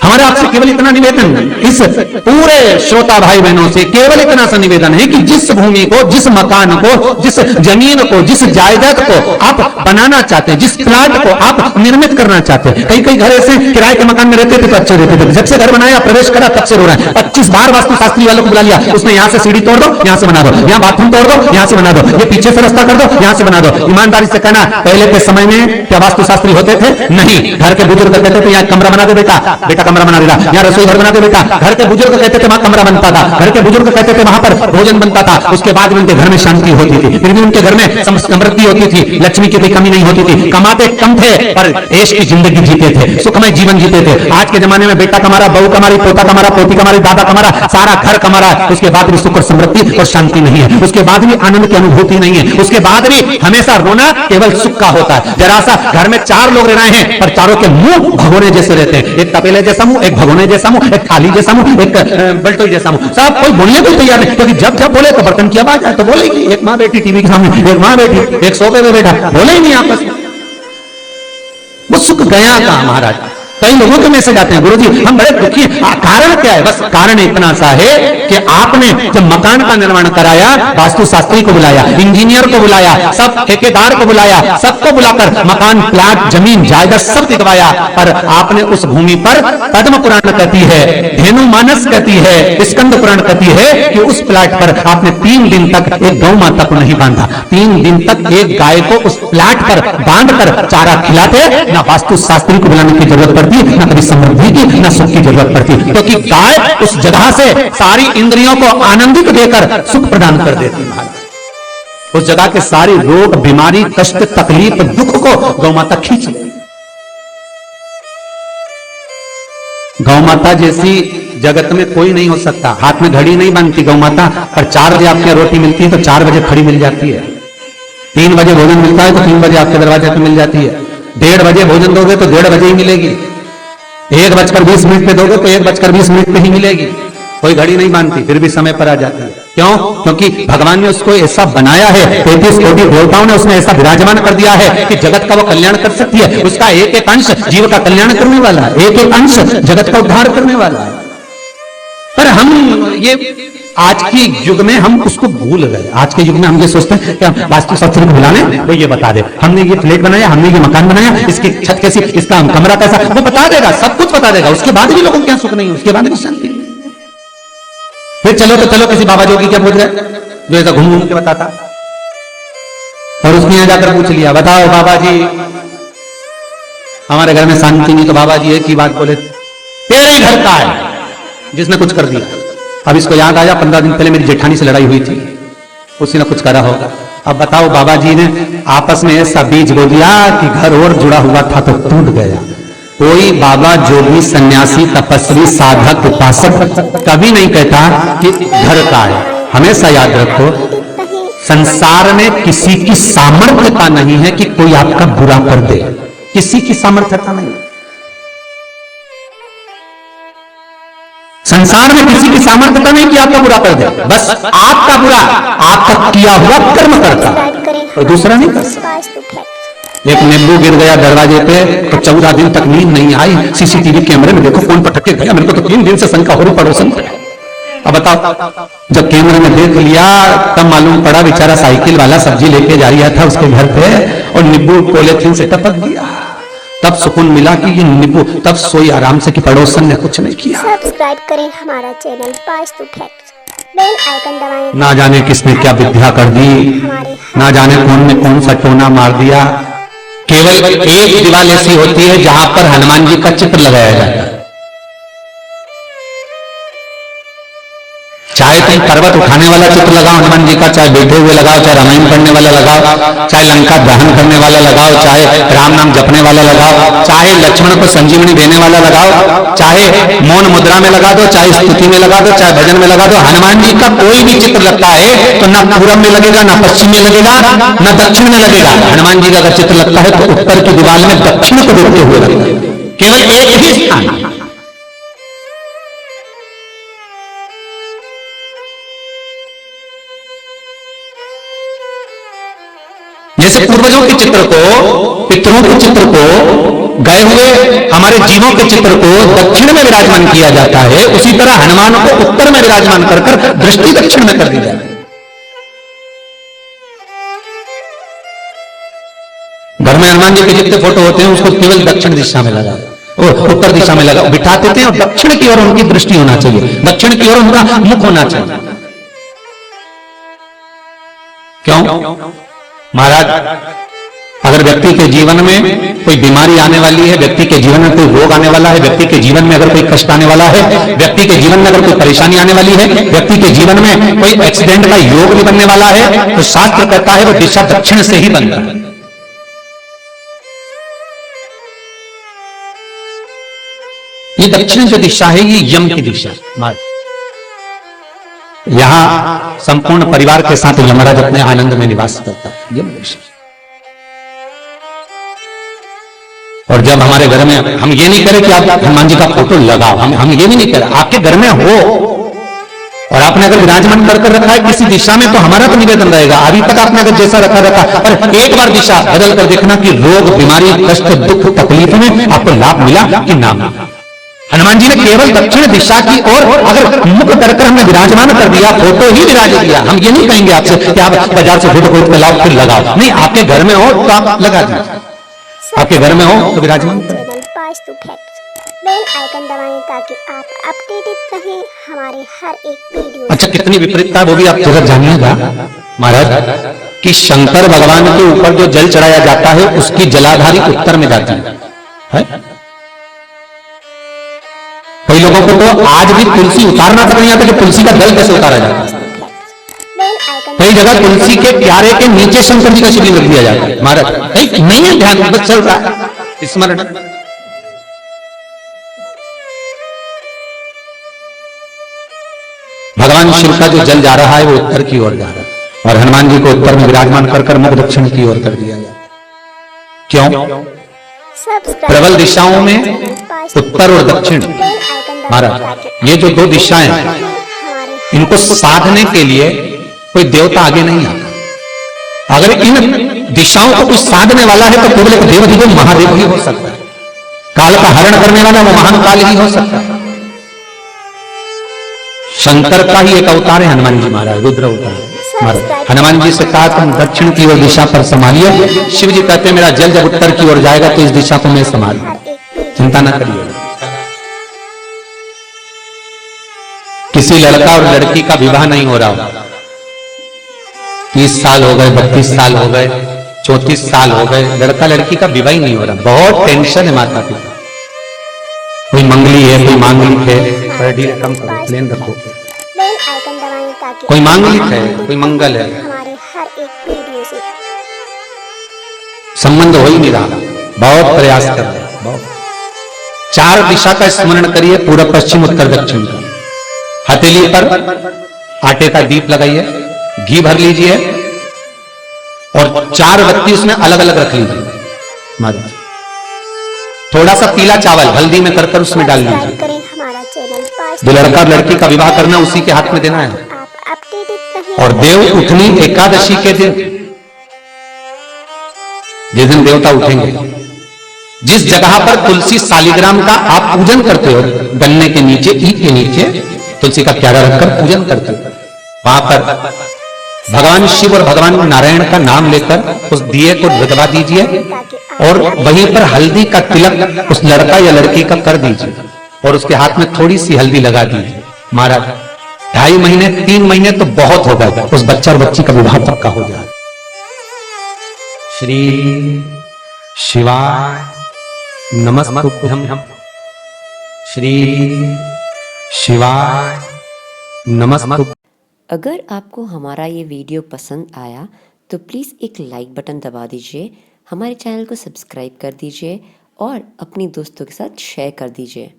हमारे आपसे केवल इतना निवेदन, इस पूरे श्रोता भाई बहनों से केवल इतना सा निवेदन है कि जिस भूमि को, जिस मकान को, जिस जमीन को, जिस जायदाद को आप बनाना चाहते हैं, जिस प्लाट को आप निर्मित करना चाहते हैं, कई कई घर ऐसे किराए के मकान में रहते थे तो अच्छे रहते थे, जब से घर बनाया प्रवेश करा तब से रो रहा है। 25 बार वास्तु शास्त्री वालों को बुला लिया, उसने यहां से सीढ़ी तोड़ दो, यहां से बना दो, यहां बाथरूम तोड़ दो, यहां से बना दो, ये पीछे से रास्ता कर दो, यहां से बना दो। ईमानदारी से कहना, पहले के समय में क्या वास्तु शास्त्री होते थे? नहीं। घर के बुजुर्ग कहते थे यहाँ कमरा बना दे बेटा, बेटा कमरा बना देगा, यहाँ रसोई घर बना दे बेटा। घर के बुजुर्ग कहते थे वहां कमरा बनता था, घर के बुजुर्ग कहते थे वहां पर भोजन बनता था, उसके बाद उनके घर में शांति होती थी, फिर भी उनके घर में समृद्धि होती थी, लक्ष्मी की कोई कमी नहीं होती थी, कमाते कम थे पर ऐश की जिंदगी जीते थे, सुखमय जीवन जीते थे। आज के जमाने में बेटा कमारा, बहू कमारी, पोता कमारा, पोती कमारी, दादा कमारा, सारा घर कमारा, उसके बाद भी सुख और समृद्धि और शांति नहीं है, उसके बाद भी आनंद की अनुभूति नहीं है, उसके बाद भी हमेशा रोना केवल सुख का होता है। जरा सा घर में 4 लोग रह रहे हैं पर चारों के मुंह भगोने जैसे रहते हैं, एक तपेले जैसा मुंह, एक भगोने जैसा मुंह, एक थाली जैसा मुंह, एक बल्टोई जैसा मुंह, सब कोई बोलने को तैयार नहीं, क्योंकि जब जब बोले तो बर्तन की आवाज आए तो बोलेगी। एक माँ बैठी टीवी के सामने, एक माँ बैठी एक सोफे में बैठा, बोले ही नहीं आपस में। वो सुख गया का महाराज। कई लोगों के मैसेज आते हैं, गुरुजी हम बड़े दुखी हैं, कारण क्या है? बस कारण इतना सा है कि आपने जब मकान का निर्माण कराया, वास्तु शास्त्री को बुलाया, इंजीनियर को बुलाया, सब ठेकेदार को बुलाया, सबको बुलाकर मकान, प्लाट, जमीन, जायदाद सब दिखवाया, पर आपने उस भूमि पर पद्म पुराण कहती है, धेनु मानस कहती है, स्कंद पुराण कहती है कि उस प्लाट पर आपने 3 दिन तक एक गौ माता को नहीं बांधा, 3 दिन तक एक गाय को उस प्लाट पर बांधकर चारा खिलाते, ना वास्तु शास्त्री को बुलाने की जरूरत पड़ती, ना कभी समृद्धि की, ना सुख की जरूरत पड़ती, क्योंकि गाय उस जगह से सारी इंद्रियों को आनंदित देकर सुख प्रदान कर देती है। उस जगह के सारे रोग, बीमारी, कष्ट, तकलीफ, दुख को गौ माता खींच ले। गौ माता जैसी जगत में कोई नहीं हो सकता। हाथ में घड़ी नहीं बांधती गौ माता, पर 4 बजे आपके रोटी मिलती है तो 4 बजे खड़ी मिल जाती है, 3 बजे भोजन मिलता है तो 3 बजे आपके दरवाजे पे मिल जाती है, 1:30 बजे भोजन दोगे तो 1:30 बजे ही मिलेगी, 1:20 पे दोगे तो 1:20 पे ही मिलेगी। कोई घड़ी नहीं बांधती, फिर भी समय पर आ जाती है। क्यों? क्योंकि भगवान ने उसको ऐसा बनाया है, 33 कोटि देवताओं ने उसने ऐसा विराजमान कर दिया है कि जगत का वो कल्याण कर सकती है। उसका एक एक अंश जीव का कल्याण करने वाला है, एक एक अंश जगत का उद्धार करने वाला है। पर हम ये आज के युग में हम उसको भूल गए। आज के युग में हम ये सोचते हैं कि वास्तु शास्त्री को बुलाने, वो ये बता दे, हमने ये फ्लैट बनाया, हमने ये मकान बनाया, इसकी छत कैसी, इसका कमरा कैसा, वो बता देगा, सब कुछ बता देगा। उसके बाद भी लोगों को क्या सुख नहीं है, उसके बाद भी शांति नहीं। फिर चलो तो चलो किसी बाबा जोगी क्या पूछ गए जो ऐसा घूम घूम के बताता, और उसने यहां जाकर पूछ लिया, बताओ बाबा जी हमारे घर में शांति नहीं, तो बाबा जी एक ही बात बोले, तेरे ही घर का है जिसने कुछ कर दिया। अब इसको याद आया 15 दिन पहले मेरी जेठानी से लड़ाई हुई थी, उसी ने कुछ करा होगा। अब बताओ बाबा जी ने आपस में ऐसा बीज बो दिया कि घर और जुड़ा हुआ था तो टूट गया। कोई बाबा जोगी सन्यासी तपस्वी साधक उपासक कभी नहीं कहता कि घर का है। हमेशा याद रखो, संसार में किसी की सामर्थ्यता नहीं है कि कोई आपका बुरा कर दे, किसी की सामर्थ्यता नहीं। संसार में किसी की सामर्थ्यता नहीं कि आपका बुरा कर दे, बस आपका बुरा आपका किया हुआ कर्म करता, और दूसरा नहीं कर सकता। एक नींबू गिर गया दरवाजे पे तो 14 दिन तक नींद नहीं आई, सीसीटीवी कैमरे में देखो कौन पटक के गया, मेरे को तो 3 दिन से शंका हो रही पड़ोसन पे। अब बताओ, जब कैमरे में देख लिया तब मालूम पड़ा बेचारा साइकिल वाला सब्जी लेके जा रहा था उसके घर पे, और नींबू पॉलीथिन से टपक दिया। तब सुकून मिला कि ये नींबू, तब सोई आराम से कि पड़ोसन ने कुछ नहीं किया। सब्सक्राइब करें हमारा channel Vastu facts, bell icon दबाएं। ना जाने किसने क्या विद्या कर दी, ना जाने कौन ने कौन सा टोना मार दिया। केवल एक दीवार ऐसी होती है जहां पर हनुमान जी का चित्र लगाया जाता है। चाहे तुम पर्वत उठाने वाला चित्र लगाओ हनुमान जी का, चाहे बैठे हुए लगाओ, चाहे रामायण पढ़ने वाला लगाओ, चाहे लंका दहन करने वाला लगाओ, चाहे राम नाम जपने वाला लगाओ, चाहे लक्ष्मण को संजीवनी देने वाला लगाओ, चाहे मौन मुद्रा में लगा दो, चाहे स्तुति में लगा दो, चाहे भजन में लगा दो। हनुमान जी का कोई भी चित्र लगता है तो ना पूरब में लगेगा, ना पश्चिम में लगेगा, ना दक्षिण में लगेगा। हनुमान जी का अगर चित्र लगता है तो उत्तर की दीवार में दक्षिण को देखते हुए लगता है, केवल एक ही स्थान। जैसे जैसे पूर्वजों के चित्र को, पितरों के चित्र को, गए हुए हमारे जीवों के चित्र को दक्षिण में विराजमान किया जाता है, उसी तरह हनुमान को उत्तर में विराजमान कर कर दृष्टि दक्षिण में कर दी जाए। घर में हनुमान जी के जितने फोटो होते हैं उसको केवल दक्षिण दिशा में लगा, उत्तर दिशा में लगा बिठा देते हैं, और दक्षिण की ओर उनकी दृष्टि होना चाहिए, दक्षिण की ओर उनका मुख होना चाहिए। क्यों महाराज? अगर व्यक्ति के जीवन में कोई बीमारी आने वाली है, व्यक्ति के जीवन में कोई रोग आने वाला है, व्यक्ति के जीवन में अगर कोई कष्ट आने वाला है, व्यक्ति के जीवन में अगर कोई परेशानी आने वाली है, व्यक्ति के जीवन में कोई एक्सीडेंट का योग भी बनने वाला है, तो शास्त्र कहता है वो दिशा दक्षिण से ही बनता है। ये दक्षिण जो दिशा है ये यम की दिशा है। यहां संपूर्ण परिवार के साथ यमराज अपने आनंद में निवास करता है, यम दिशा। और जब हमारे घर में, हम ये नहीं करें कि आप हनुमान जी का फोटो लगाओ, हम ये भी नहीं करें, आपके घर में हो और आपने अगर विराजमान कर रखा है किसी दिशा में, तो हमारा तो निवेदन रहेगा, अभी तक आपने अगर जैसा रखा पर एक बार दिशा बदल कर देखना कि रोग, बीमारी, कष्ट, दुख, तकलीफ में आपको लाभ मिला कि ना मिला। हनुमान जी ने केवल दक्षिण दिशा की ओर अगर मुख करके हमने विराजमान कर दिया, फोटो ही विराज दिया। हम ये नहीं कहेंगे आपसे कि आप बाजार से फोटो खरीद के लाओ फिर लगाओ, नहीं, आपके घर में हो तो आप लगा दीजिए, आपके घर में हो तो विराजमान करें। चैनल पास्तु फैक्ट्स बेल आइकन दबाएं ताकि आप अपडेटेड रहें हमारे हर एक वीडियो। अच्छा, कितनी विपरीतता वो भी आप जरूर जानिएगा महाराज, कि शंकर भगवान के ऊपर जो जल चढ़ाया जाता है उसकी जलाधारी उत्तर में जाती है। कई लोगों को तो आज भी तुलसी उतारना तक नहीं आता कि तुलसी का जल कैसे उतारा जाता है। कई जगह तुलसी के प्यारे के नीचे शंकर जी का शिवलिंग रख दिया जाता है महाराज, नहीं है ध्यान, बस चल रहा है स्मरण। भगवान शिव का जो जल जा रहा है वो उत्तर की ओर जा रहा है, और हनुमान जी को उत्तर में विराजमान कर मुख दक्षिण की ओर कर दिया गया। क्यों? प्रबल दिशाओं में उत्तर और दक्षिण महाराज, ये जो दो दिशाएं हैं, इनको साधने के लिए कोई देवता आगे नहीं आता। अगर इन दिशाओं को कोई साधने वाला है तो केवल एक देव ही, महादेव ही हो सकता है। काल का हरण करने वाला वो महान काल ही हो सकता है। शंकर का ही एक अवतार है हनुमान जी महाराज, रुद्र अवतार महाराज। हनुमान जी से कहा तुम दक्षिण की ओर दिशा पर संभालिए, शिव जी कहते हैं मेरा जल जब उत्तर की ओर जाएगा तो इस दिशा को मैं संभाल, चिंता ना करिए। किसी लड़का और लड़की का विवाह नहीं हो रहा, 30 साल हो गए, 32 साल हो गए, 34 साल हो गए, लड़का लड़की का विवाह ही नहीं हो रहा, बहुत टेंशन है माता पिता। कोई मंगली है, कोई मांगलिक है, कम करो, प्लेन रखो, कोई मांगलिक है, कोई मंगल है, हमारे हर एक वीडियो से संबंध हो ही नहीं रहा, बहुत प्रयास कर रहे हैं, बहुत। 4 दिशा का स्मरण करिए, पूर्व पश्चिम उत्तर दक्षिण का। हथेली पर आटे का दीप लगाइए, घी भर लीजिए और 4 बत्ती उसमें अलग अलग रख लीजिए। थोड़ा सा पीला चावल हल्दी में कर उसमें डाल लीजिए। जो लड़का और लड़की का विवाह करना उसी के हाथ में देना है। और देव उठनी एकादशी के दिन, जिस दिन देवता उठेंगे, जिस जगह पर तुलसी सालिग्राम का आप पूजन करते हो, गन्ने के नीचे, ईंट के नीचे तुलसी का प्यारा रखकर पूजन करते हो, वहां पर भगवान शिव और भगवान नारायण का नाम लेकर उस दिए को जला दीजिए और वहीं पर हल्दी का तिलक उस लड़का या लड़की का कर दीजिए और उसके हाथ में थोड़ी सी हल्दी लगा दीजिए। महाराज 2.5 महीने 3 महीने तो बहुत हो गए, उस बच्चा और बच्ची का विवाह पक्का हो जाए। श्री शिवाय नमस्तुभ्यं, श्री शिवाय नमस्तुभ्यं। अगर आपको हमारा ये वीडियो पसंद आया तो प्लीज़ एक लाइक बटन दबा दीजिए, हमारे चैनल को सब्सक्राइब कर दीजिए और अपनी दोस्तों के साथ शेयर कर दीजिए।